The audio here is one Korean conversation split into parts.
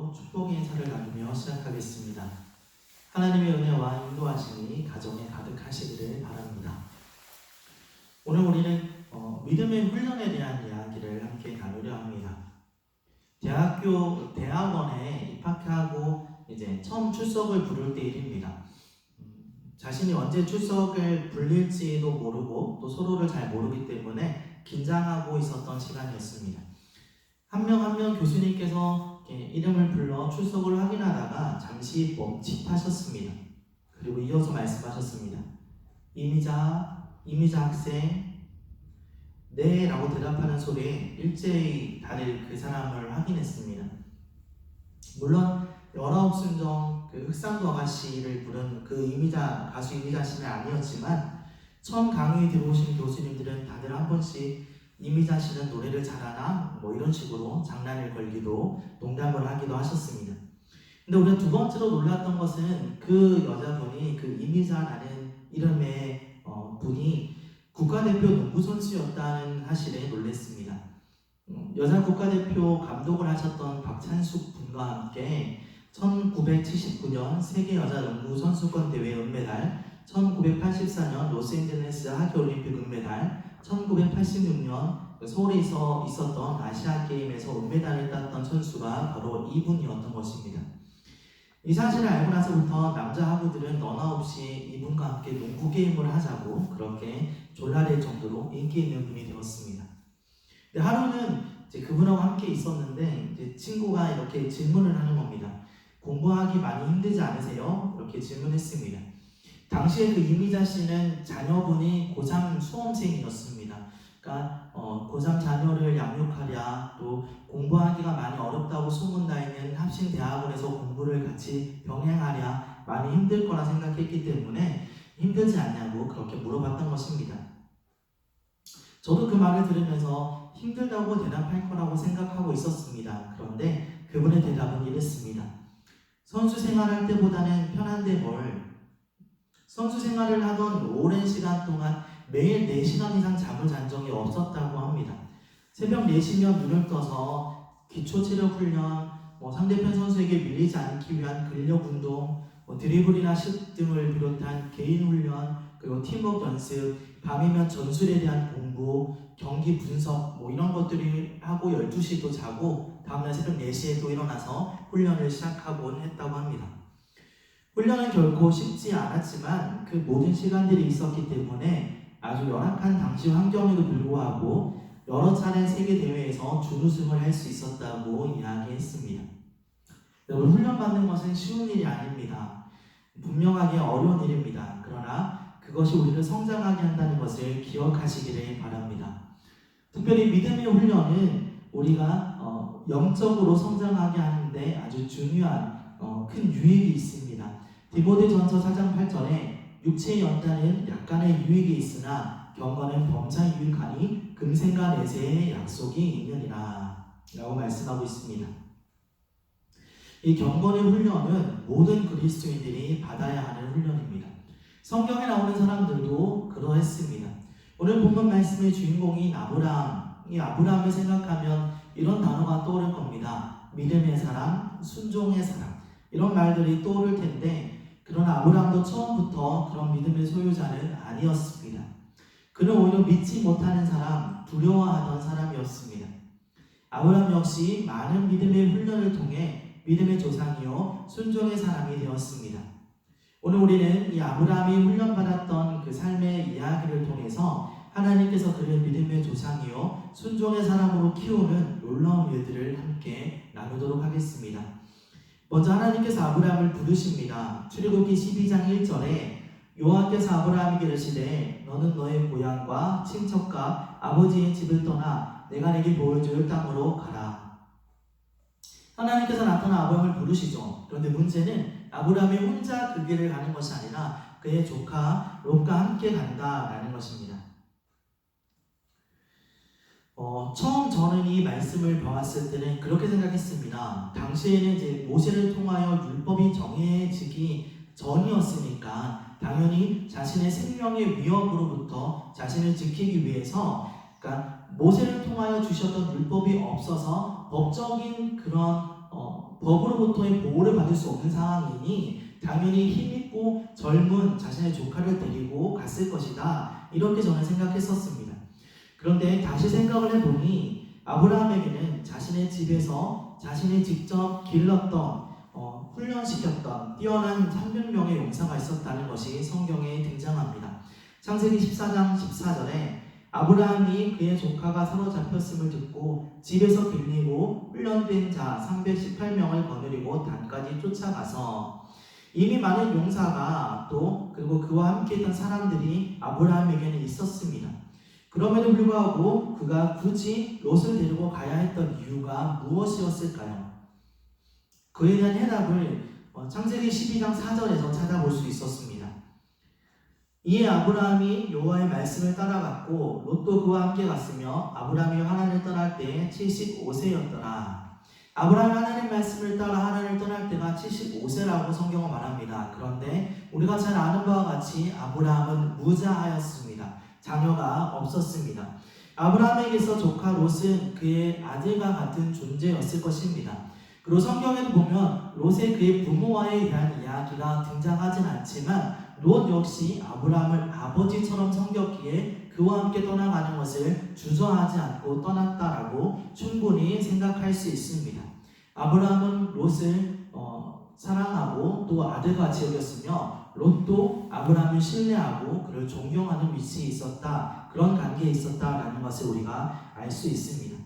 기도로 축복의 인사를 나누며 시작하겠습니다. 하나님의 은혜와 인도하심이 가정에 가득하시기를 바랍니다. 오늘 우리는 믿음의 훈련에 대한 이야기를 함께 나누려 합니다. 대학원에 입학하고 이제 처음 출석을 부를 때 일입니다. 자신이 언제 출석을 불릴지도 모르고 또 서로를 잘 모르기 때문에 긴장하고 있었던 시간이었습니다. 한 명 한 명 교수님께서 이름을 불러 출석을 확인하다가 잠시 멈칫하셨습니다. 그리고 이어서 말씀하셨습니다. 이미자 학생, 네 라고 대답하는 소리에 일제히 다들 그 사람을 확인했습니다. 물론 19순정 그 흑상도 아가씨를 부른 그 가수 이미자 씨는 아니었지만 처음 강의에 들어오신 교수님들은 다들 한 번씩 이미자 씨는 노래를 잘하나? 이런 식으로 장난을 걸기도 농담을 하기도 하셨습니다. 근데 우리가 두 번째로 놀랐던 것은 그 여자분이 그 이미자라는 이름의 분이 국가대표 농구선수였다는 사실에 놀랐습니다. 여자 국가대표 감독을 하셨던 박찬숙 분과 함께 1979년 세계 여자 농구 선수권 대회 은메달, 1984년 로스앤젤레스 하계올림픽 은메달, 1986년 서울에 있었던 아시아게임에서 은메달을 땄던 선수가 바로 이분이었던 것입니다. 이 사실을 알고 나서부터 남자 하부들은 너나 없이 이분과 함께 농구 게임을 하자고 그렇게 졸라댈 정도로 인기 있는 분이 되었습니다. 근데 하루는 이제 그분하고 함께 있었는데 이제 친구가 이렇게 질문을 하는 겁니다. 공부하기 많이 힘들지 않으세요? 이렇게 질문했습니다. 당시에 그 이미자 씨는 자녀분이 고3 수험생이었습니다. 그러니까 고3 자녀를 양육하랴, 또 공부하기가 많이 어렵다고 소문나 있는 합신대학원에서 공부를 같이 병행하랴 많이 힘들 거라 생각했기 때문에 힘들지 않냐고 그렇게 물어봤던 것입니다. 저도 그 말을 들으면서 힘들다고 대답할 거라고 생각하고 있었습니다. 그런데 그분의 대답은 이랬습니다. 선수 생활할 때보다는 편한데 뭘. 선수 생활을 하던 오랜 시간 동안 매일 4시간 이상 잠을 잔 적이 없었다고 합니다. 새벽 4시면 눈을 떠서 기초체력 훈련, 상대편 선수에게 밀리지 않기 위한 근력 운동, 드리블이나 슛 등을 비롯한 개인 훈련, 그리고 팀워크 연습, 밤이면 전술에 대한 공부, 경기 분석 이런 것들을 하고 12시도 자고 다음날 새벽 4시에 또 일어나서 훈련을 시작하곤 했다고 합니다. 훈련은 결코 쉽지 않았지만 그 모든 시간들이 있었기 때문에 아주 열악한 당시 환경에도 불구하고 여러 차례 세계대회에서 준우승을 할 수 있었다고 이야기했습니다. 여러분, 훈련받는 것은 쉬운 일이 아닙니다. 분명하게 어려운 일입니다. 그러나 그것이 우리를 성장하게 한다는 것을 기억하시기를 바랍니다. 특별히 믿음의 훈련은 우리가 영적으로 성장하게 하는데 아주 중요한 큰 유익이 있습니다. 디모데전서 4장 8절에 육체의 연단은 약간의 유익이 있으나 경건은 범사 유익하니 금생과 내세의 약속이 있느니라 라고 말씀하고 있습니다. 이 경건의 훈련은 모든 그리스도인들이 받아야 하는 훈련입니다. 성경에 나오는 사람들도 그러했습니다. 오늘 본문 말씀의 주인공인 아브라함, 이 아브라함을 생각하면 이런 단어가 떠오를 겁니다. 믿음의 사람, 순종의 사람 이런 말들이 떠오를 텐데 그러나 아브라함도 처음부터 그런 믿음의 소유자는 아니었습니다. 그는 오히려 믿지 못하는 사람, 두려워하던 사람이었습니다. 아브라함 역시 많은 믿음의 훈련을 통해 믿음의 조상이요 순종의 사람이 되었습니다. 오늘 우리는 이 아브라함이 훈련받았던 그 삶의 이야기를 통해서 하나님께서 그를 믿음의 조상이요 순종의 사람으로 키우는 놀라운 일들을 함께 나누도록 하겠습니다. 먼저 하나님께서 아브라함을 부르십니다. 출애굽기 12장 1절에 여호와께서 아브라함에게 이르시되 너는 너의 고향과 친척과 아버지의 집을 떠나 내가 내게 보여줄 땅으로 가라. 하나님께서 나타나 아브라함을 부르시죠. 그런데 문제는 아브라함이 혼자 그 길을 가는 것이 아니라 그의 조카 롯과 함께 간다라는 것입니다. 처음 저는 이 말씀을 보았을 때는 그렇게 생각했습니다. 당시에는 이제 모세를 통하여 율법이 정해지기 전이었으니까 당연히 자신의 생명의 위협으로부터 자신을 지키기 위해서, 그러니까 모세를 통하여 주셨던 율법이 없어서 법적인 그런 법으로부터의 보호를 받을 수 없는 상황이니 당연히 힘있고 젊은 자신의 조카를 데리고 갔을 것이다. 이렇게 저는 생각했었습니다. 그런데 다시 생각을 해보니 아브라함에게는 자신의 집에서 자신이 직접 길렀던 훈련시켰던 뛰어난 300명의 용사가 있었다는 것이 성경에 등장합니다. 창세기 14장 14절에 아브라함이 그의 조카가 사로잡혔음을 듣고 집에서 길리고 훈련된 자 318명을 거느리고 단까지 쫓아가서 이미 많은 용사가 또 그리고 그와 함께 있던 사람들이 아브라함에게는 있었습니다. 그럼에도 불구하고 그가 굳이 롯을 데리고 가야 했던 이유가 무엇이었을까요? 그에 대한 해답을 창세기 12장 4절에서 찾아볼 수 있었습니다. 이에 아브라함이 여호와의 말씀을 따라갔고 롯도 그와 함께 갔으며 아브라함이 하란을 떠날 때 75세였더라. 아브라함이 하나님 말씀을 따라 하란을 떠날 때가 75세라고 성경은 말합니다. 그런데 우리가 잘 아는 바와 같이 아브라함은 무자하였습니다. 자녀가 없었습니다. 아브라함에게서 조카 롯은 그의 아들과 같은 존재였을 것입니다. 그리고 성경에도 보면 롯의 그의 부모와에 대한 이야기가 등장하진 않지만 롯 역시 아브라함을 아버지처럼 섬겼기에 그와 함께 떠나가는 것을 주저하지 않고 떠났다라고 충분히 생각할 수 있습니다. 아브라함은 롯을 사랑하고 또 아들같이 여겼으며 롯도 아브라함을 신뢰하고 그를 존경하는 위치에 있었다. 그런 관계에 있었다라는 것을 우리가 알 수 있습니다.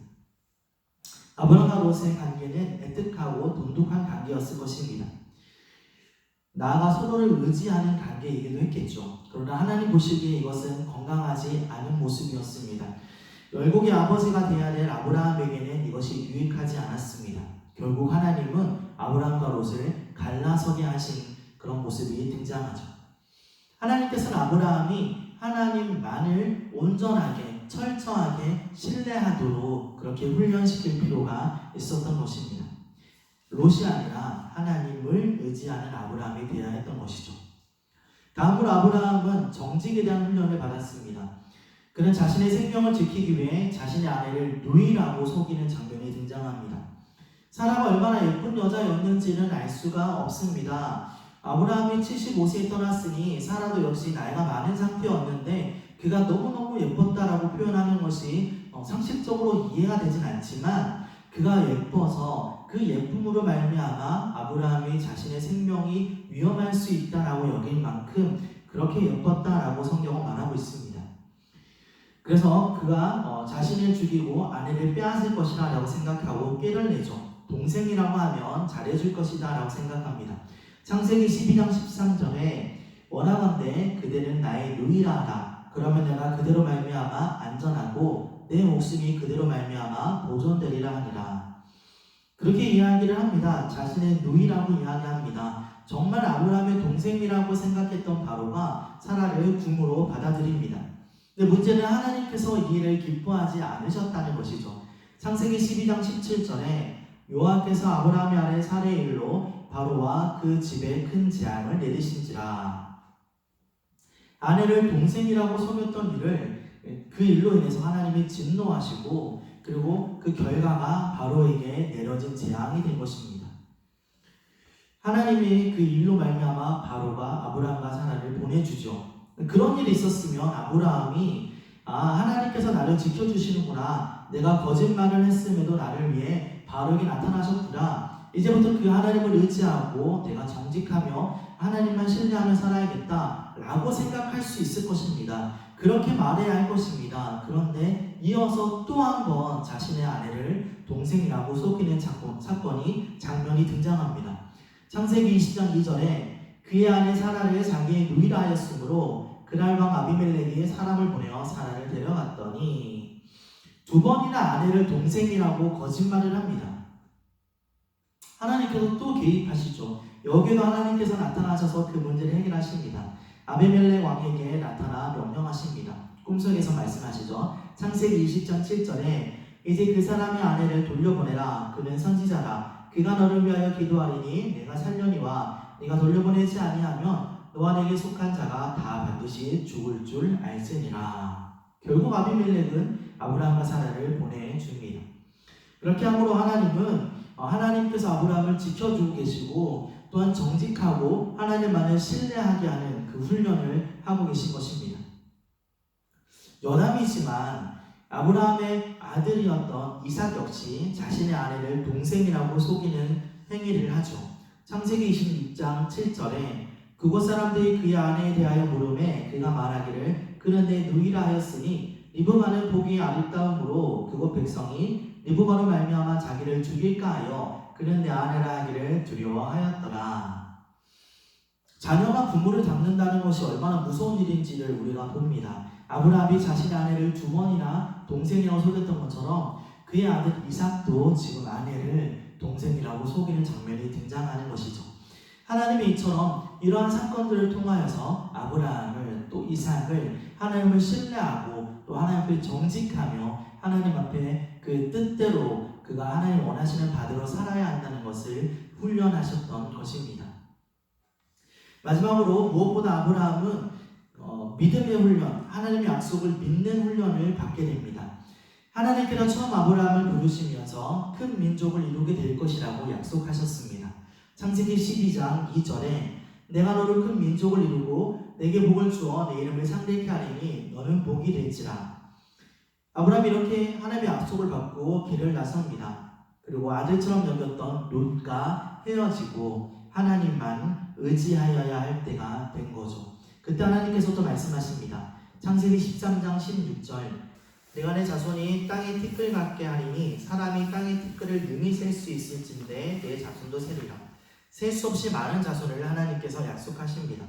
아브라함과 롯의 관계는 애틋하고 돈독한 관계였을 것입니다. 나아가 서로를 의지하는 관계이기도 했겠죠. 그러나 하나님 보시기에 이것은 건강하지 않은 모습이었습니다. 열국의 아버지가 되어야 될 아브라함에게는 이것이 유익하지 않았습니다. 결국 하나님은 아브라함과 롯을 갈라서게 하신 그런 모습이 등장하죠. 하나님께서는 아브라함이 하나님만을 온전하게 철저하게 신뢰하도록 그렇게 훈련시킬 필요가 있었던 것입니다. 롯이 아니라 하나님을 의지하는 아브라함이 되어야 했던 것이죠. 다음으로 아브라함은 정직에 대한 훈련을 받았습니다. 그는 자신의 생명을 지키기 위해 자신의 아내를 누이라고 속이는 장면이 등장합니다. 사라가 얼마나 예쁜 여자였는지는 알 수가 없습니다. 아브라함이 75세에 떠났으니 사라도 역시 나이가 많은 상태였는데 그가 너무너무 예뻤다라고 표현하는 것이 상식적으로 이해가 되진 않지만 그가 예뻐서 그 예쁨으로 말미암아 아브라함이 자신의 생명이 위험할 수 있다라고 여길 만큼 그렇게 예뻤다라고 성경은 말하고 있습니다. 그래서 그가 자신을 죽이고 아내를 빼앗을 것이라고 생각하고 꾀를 내죠. 동생이라고 하면 잘해줄 것이다 라고 생각합니다. 창세기 12장 13절에 원하건대 그대는 나의 누이라 하라. 그러면 내가 그대로 말미암아 안전하고 내 목숨이 그대로 말미암아 보존되리라 하니라. 그렇게 이야기를 합니다. 자신의 누이라고 이야기합니다. 정말 아브라함의 동생이라고 생각했던 바로가 사라를 궁으로 받아들입니다. 근데 문제는 하나님께서 이 일을 기뻐하지 않으셨다는 것이죠. 창세기 12장 17절에 여호와께서 아브라함의 아내 사라의 일로 바로와 그 집에 큰 재앙을 내리신지라. 아내를 동생이라고 속였던 일을 그 일로 인해서 하나님이 진노하시고 그리고 그 결과가 바로에게 내려진 재앙이 된 것입니다. 하나님이 그 일로 말미암아 바로가 아브라함과 사라를 보내주죠. 그런 일이 있었으면 아브라함이 하나님께서 나를 지켜주시는구나. 내가 거짓말을 했음에도 나를 위해 바로에게 나타나셨구나. 이제부터 그 하나님을 의지하고 내가 정직하며 하나님만 신뢰하며 살아야겠다 라고 생각할 수 있을 것입니다. 그렇게 말해야 할 것입니다. 그런데 이어서 또 한 번 자신의 아내를 동생이라고 속이는 장면이 등장합니다. 창세기 20장 2절에 그의 아내 사라를 자기의 누이라 하였으므로 그날 밤 아비멜렉이 사람을 보내어 사라를 데려갔더니 두 번이나 아내를 동생이라고 거짓말을 합니다. 하나님께서 또 개입하시죠. 여기도 하나님께서 나타나셔서 그 문제를 해결하십니다. 아비멜렉 왕에게 나타나 명령하십니다. 꿈속에서 말씀하시죠. 창세기 20장 7절에 이제 그 사람의 아내를 돌려보내라. 그는 선지자라. 그가 너를 위하여 기도하리니 내가 살려니와 네가 돌려보내지 아니하면 너와 내게 속한 자가 다 반드시 죽을 줄 알지니라. 결국 아비멜렉은 아브라함과 사라를 보내줍니다. 그렇게 함으로 하나님은 하나님께서 아브라함을 지켜주고 계시고 또한 정직하고 하나님만을 신뢰하게 하는 그 훈련을 하고 계신 것입니다. 여담이지만 아브라함의 아들이었던 이삭 역시 자신의 아내를 동생이라고 속이는 행위를 하죠. 창세기 26장 7절에 그곳 사람들이 그의 아내에 대하여 물음에 그가 말하기를 그는 내 누이라 하였으니 리브가는 보기 아름다움으로 그곳 백성이 리브가로 말미암아 자기를 죽일까 하여 그는 내 아내라 하기를 두려워하였더라. 자녀가 부모를 닮는다는 것이 얼마나 무서운 일인지를 우리가 봅니다. 아브라함이 자신의 아내를 두 번이나 동생이라고 속였던 것처럼 그의 아들 이삭도 지금 아내를 동생이라고 속이는 장면이 등장하는 것이죠. 하나님이 이처럼 이러한 사건들을 통하여서 아브라함을 또 이삭을 하나님을 신뢰하고 또 하나님 앞에 정직하며 하나님 앞에 그 뜻대로 그가 하나님 원하시는 바대로 살아야 한다는 것을 훈련하셨던 것입니다. 마지막으로 무엇보다 아브라함은 믿음의 훈련, 하나님의 약속을 믿는 훈련을 받게 됩니다. 하나님께서 처음 아브라함을 부르시면서 큰 민족을 이루게 될 것이라고 약속하셨습니다. 창세기 12장 2절에 내가 너를 큰 민족을 이루고 내게 복을 주어 내 이름을 상대케 하리니 너는 복이 될지라. 아브라함이 이렇게 하나님의 약속을 받고 길을 나섭니다. 그리고 아들처럼 여겼던 롯과 헤어지고 하나님만 의지하여야 할 때가 된 거죠. 그때 하나님께서 또 말씀하십니다. 창세기 13장 16절 내가 내 자손이 땅의 티끌 같게 하리니 사람이 땅의 티끌을 능히 셀 수 있을진데 내 자손도 세리라. 셀 수 없이 많은 자손을 하나님께서 약속하십니다.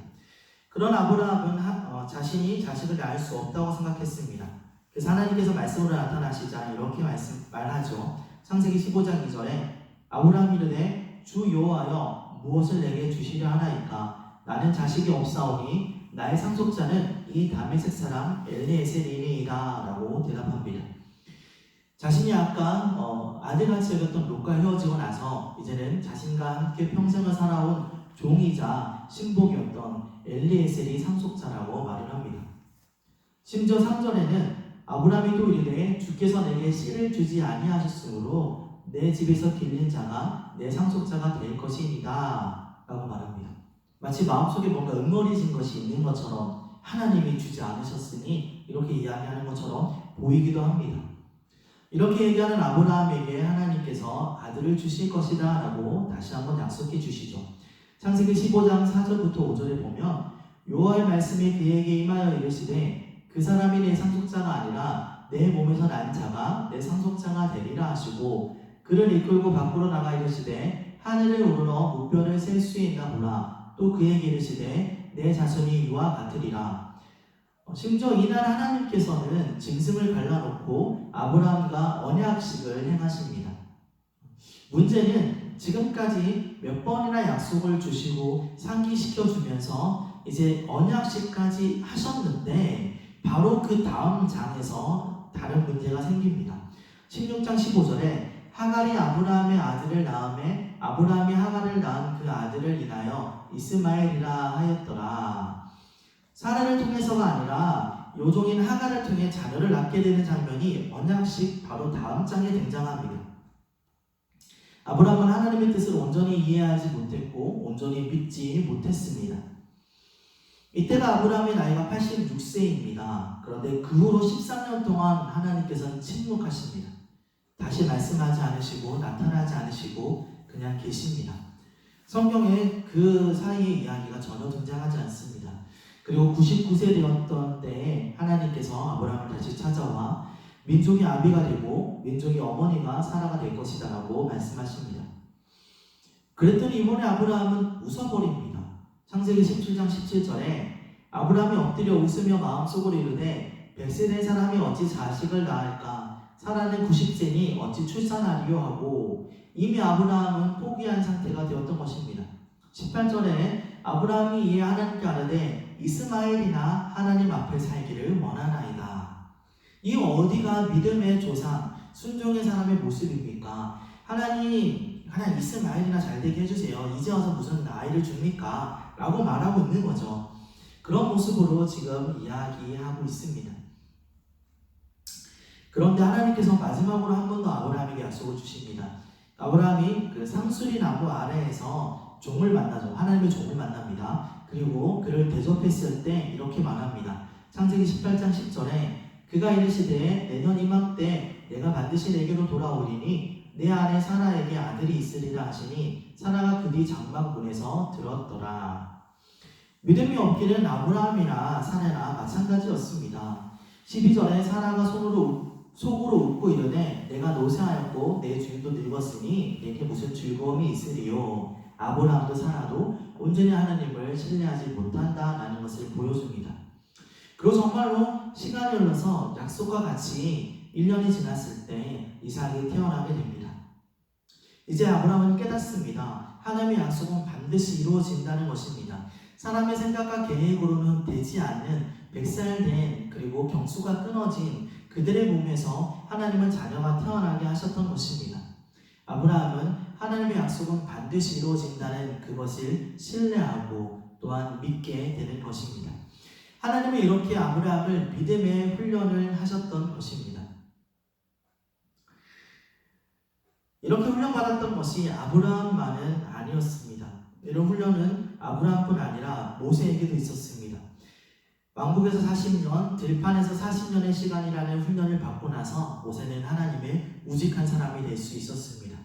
그런 아브라함은 자신이 자식을 낳을 수 없다고 생각했습니다. 그래서 하나님께서 말씀으로 나타나시자 이렇게 말하죠. 창세기 15장 2절에 아브라함이 이르되 주 여호와여 무엇을 내게 주시려 하나이까 나는 자식이 없사오니 나의 상속자는 이 다메섹 사람 엘리에셀이니이다 라고 대답합니다. 자신이 아까 아들같이 여겼던 롯과 헤어지고 나서 이제는 자신과 함께 평생을 살아온 종이자 신복이었던 엘리에셀이 상속자라고 말을 합니다. 심지어 3절에는 아브라함이 또 이르되 주께서 내게 씨를 주지 아니하셨으므로 내 집에서 길린 자가 내 상속자가 될 것이니이다 라고 말합니다. 마치 마음속에 뭔가 응어리진 것이 있는 것처럼 하나님이 주지 않으셨으니 이렇게 이야기하는 것처럼 보이기도 합니다. 이렇게 얘기하는 아브라함에게 하나님께서 아들을 주실 것이다 라고 다시 한번 약속해 주시죠. 창세기 15장 4절부터 5절에 보면 여호와의 말씀이 그에게 임하여 이르시되 그 사람이 내 상속자가 아니라 내 몸에서 난 자가 내 상속자가 되리라 하시고 그를 이끌고 밖으로 나가 이르시되 하늘을 오르러 무뼈를 셀 수 있나 보라. 또 그에게 이르시되 내 자손이 이와 같으리라. 심지어 이날 하나님께서는 짐승을 갈라놓고 아브라함과 언약식을 행하십니다. 문제는 지금까지 몇 번이나 약속을 주시고 상기시켜주면서 이제 언약식까지 하셨는데 바로 그 다음 장에서 다른 문제가 생깁니다. 16장 15절에 하갈이 아브라함의 아들을 낳음에 아브라함이 하갈을 낳은 그 아들을 인하여 이스마엘이라 하였더라. 사라를 통해서가 아니라 요종인 하갈을 통해 자녀를 낳게 되는 장면이 언약식 바로 다음 장에 등장합니다. 아브라함은 하나님의 뜻을 온전히 이해하지 못했고 온전히 믿지 못했습니다. 이때가 아브라함의 나이가 86세입니다. 그런데 그 후로 13년 동안 하나님께서는 침묵하십니다. 다시 말씀하지 않으시고 나타나지 않으시고 그냥 계십니다. 성경에 그 사이의 이야기가 전혀 등장하지 않습니다. 그리고 99세 되었던 때에 하나님께서 아브라함을 다시 찾아와 민족이 아비가 되고 민족이 어머니가 사라가 될 것이다 라고 말씀하십니다. 그랬더니 이번에 아브라함은 웃어버립니다. 창세기 17장 17절에 아브라함이 엎드려 웃으며 마음속으로 이르되 100세 된 사람이 어찌 자식을 낳을까 사라는 90세니 어찌 출산하리요 하고 이미 아브라함은 포기한 상태가 되었던 것입니다. 18절에 아브라함이 이에 하나님께 아뢰되 이스마엘이나 하나님 앞에 살기를 원하나이다. 이 어디가 믿음의 조상, 순종의 사람의 모습입니까? 하나님 이스마엘이나 잘되게 해주세요. 이제 와서 무슨 아이를 줍니까? 라고 말하고 있는 거죠. 그런 모습으로 지금 이야기하고 있습니다. 그런데 하나님께서 마지막으로 한 번 더 아브라함에게 약속을 주십니다. 아브라함이 그 상수리 나무 아래에서 종을 만나죠. 하나님의 종을 만납니다. 그리고 그를 대접했을 때 이렇게 말합니다. 창세기 18장 10절에 그가 이르시되 내년 이맘때 내가 반드시 내게로 돌아오리니 내 안에 사라에게 아들이 있으리라 하시니 사라가 그 뒤 장막문에서 들었더라. 믿음이 없기는 아브라함이나 사라나 마찬가지였습니다. 12절에 사라가 속으로 웃고 이르되 내가 노쇠하였고 내 주인도 늙었으니 내게 무슨 즐거움이 있으리요. 아브라함도 사라도 온전히 하나님을 신뢰하지 못한다라는 것을 보여줍니다. 그리고 정말로 시간이 흘러서 약속과 같이 1년이 지났을 때 이삭이 태어나게 됩니다. 이제 아브라함은 깨닫습니다. 하나님의 약속은 반드시 이루어진다는 것입니다. 사람의 생각과 계획으로는 되지 않는 100살 된 그리고 경수가 끊어진 그들의 몸에서 하나님은 자녀가 태어나게 하셨던 것입니다. 아브라함은 하나님의 약속은 반드시 이루어진다는 그것을 신뢰하고 또한 믿게 되는 것입니다. 하나님은 이렇게 아브라함을 믿음의 훈련을 하셨던 것입니다. 이렇게 훈련받았던 것이 아브라함만은 아니었습니다. 이런 훈련은 아브라함뿐 아니라 모세에게도 있었습니다. 왕국에서 40년, 들판에서 40년의 시간이라는 훈련을 받고 나서 모세는 하나님의 우직한 사람이 될 수 있었습니다.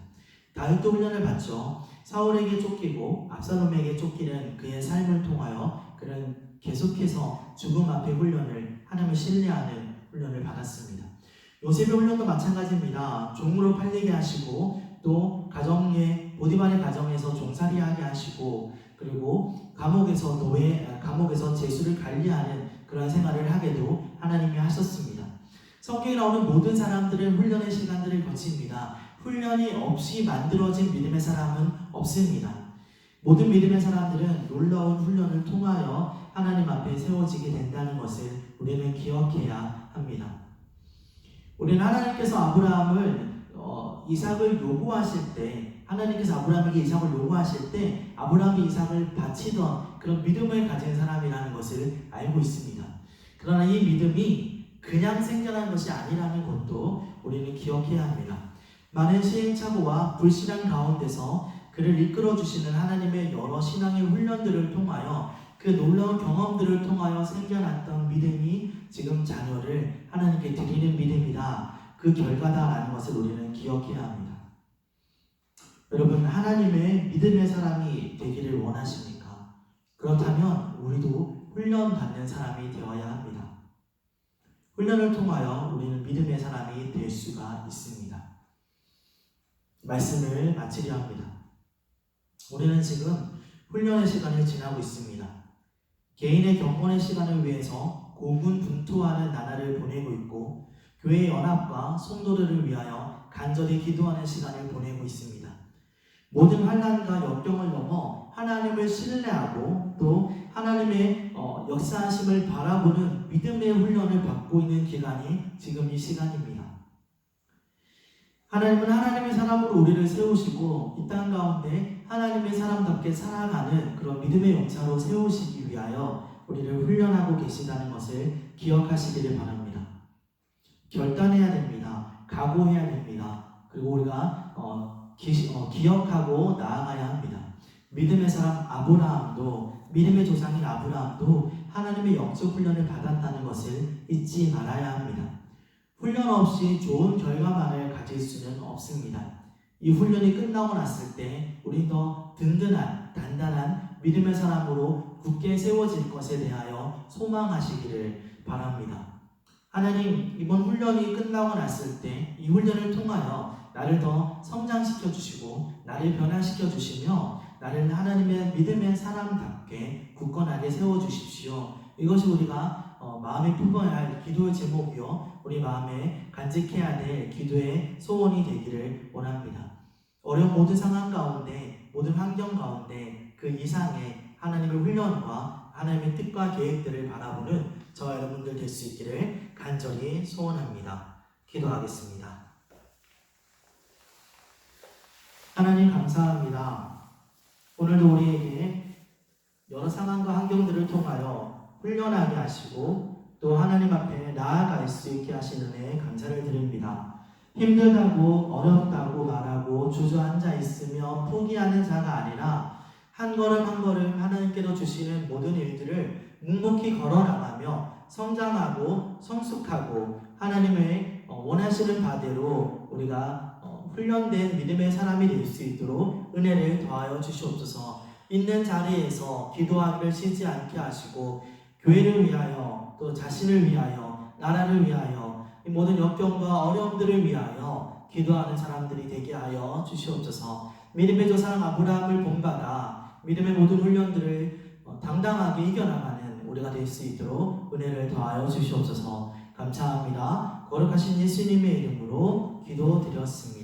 다윗도 훈련을 받죠. 사울에게 쫓기고 압살롬에게 쫓기는 그의 삶을 통하여 그는 계속해서 죽음 앞의 훈련을, 하나님을 신뢰하는 훈련을 받았습니다. 요셉의 훈련도 마찬가지입니다. 종으로 팔리게 하시고 또 가정에 보디발의 가정에서 종살이하게 하시고 그리고 감옥에서 죄수를 관리하는 그런 생활을 하게도 하나님이 하셨습니다. 성경에 나오는 모든 사람들은 훈련의 시간들을 거칩니다. 훈련이 없이 만들어진 믿음의 사람은 없습니다. 모든 믿음의 사람들은 놀라운 훈련을 통하여 하나님 앞에 세워지게 된다는 것을 우리는 기억해야 합니다. 우리는 하나님께서 아브라함을 이삭을 요구하실 때, 하나님께서 아브라함에게 이삭을 요구하실 때 아브라함이 이삭을 바치던 그런 믿음을 가진 사람이라는 것을 알고 있습니다. 그러나 이 믿음이 그냥 생겨난 것이 아니라는 것도 우리는 기억해야 합니다. 많은 시행착오와 불신앙 가운데서 그를 이끌어 주시는 하나님의 여러 신앙의 훈련들을 통하여 그 놀라운 경험들을 통하여 생겨났던 믿음이 지금 자녀를 하나님께 드리는 믿음이다. 그 결과다라는 것을 우리는 기억해야 합니다. 여러분, 하나님의 믿음의 사람이 되기를 원하십니까? 그렇다면 우리도 훈련받는 사람이 되어야 합니다. 훈련을 통하여 우리는 믿음의 사람이 될 수가 있습니다. 말씀을 마치려 합니다. 우리는 지금 훈련의 시간을 지나고 있습니다. 개인의 경건의 시간을 위해서 고군분투하는 나날을 보내고 있고 교회의 연합과 성도들을 위하여 간절히 기도하는 시간을 보내고 있습니다. 모든 환난과 역경을 넘어 하나님을 신뢰하고 또 하나님의 역사하심을 바라보는 믿음의 훈련을 받고 있는 기간이 지금 이 시간입니다. 하나님은 하나님의 사람으로 우리를 세우시고 이 땅 가운데 하나님의 사람답게 살아가는 그런 믿음의 용사로 세우시기 위하여 우리를 훈련하고 계시다는 것을 기억하시기를 바랍니다. 결단해야 됩니다. 각오해야 됩니다. 그리고 우리가 기억하고 나아가야 합니다. 믿음의 사람 아브라함도, 믿음의 조상인 아브라함도 하나님의 영적 훈련을 받았다는 것을 잊지 말아야 합니다. 훈련 없이 좋은 결과만을 가질 수는 없습니다. 이 훈련이 끝나고 났을 때 우리 더 든든한, 단단한 믿음의 사람으로 굳게 세워질 것에 대하여 소망하시기를 바랍니다. 하나님, 이번 훈련이 끝나고 났을 때 이 훈련을 통하여 나를 더 성장시켜 주시고 나를 변화시켜 주시며 나를 하나님의 믿음의 사람답게 굳건하게 세워 주십시오. 이것이 우리가 마음에 품어야 할 기도의 제목이요, 우리 마음에 간직해야 될 기도의 소원이 되기를 원합니다. 어려운 모든 상황 가운데, 모든 환경 가운데 그 이상의 하나님의 훈련과 하나님의 뜻과 계획들을 바라보는 저와 여러분들 될 수 있기를 간절히 소원합니다. 기도하겠습니다. 하나님 감사합니다. 오늘도 우리에게 여러 상황과 환경들을 통하여 훈련하게 하시고 또 하나님 앞에 나아갈 수 있게 하시는 은혜에 감사를 드립니다. 힘들다고 어렵다고 말하고 바라보고 주저앉아 있으며 포기하는 자가 아니라 한 걸음 한 걸음 하나님께로 주시는 모든 일들을 묵묵히 걸어나가며 성장하고 성숙하고 하나님의 원하시는 바대로 우리가 훈련된 믿음의 사람이 될 수 있도록 은혜를 더하여 주시옵소서. 있는 자리에서 기도하기를 쉬지 않게 하시고 교회를 위하여 또 자신을 위하여 나라를 위하여 이 모든 역경과 어려움들을 위하여 기도하는 사람들이 되게 하여 주시옵소서. 믿음의 조상 아브라함을 본받아 믿음의 모든 훈련들을 당당하게 이겨나가는 우리가 될 수 있도록 은혜를 더하여 주시옵소서. 감사합니다. 거룩하신 예수님의 이름으로 기도드렸습니다.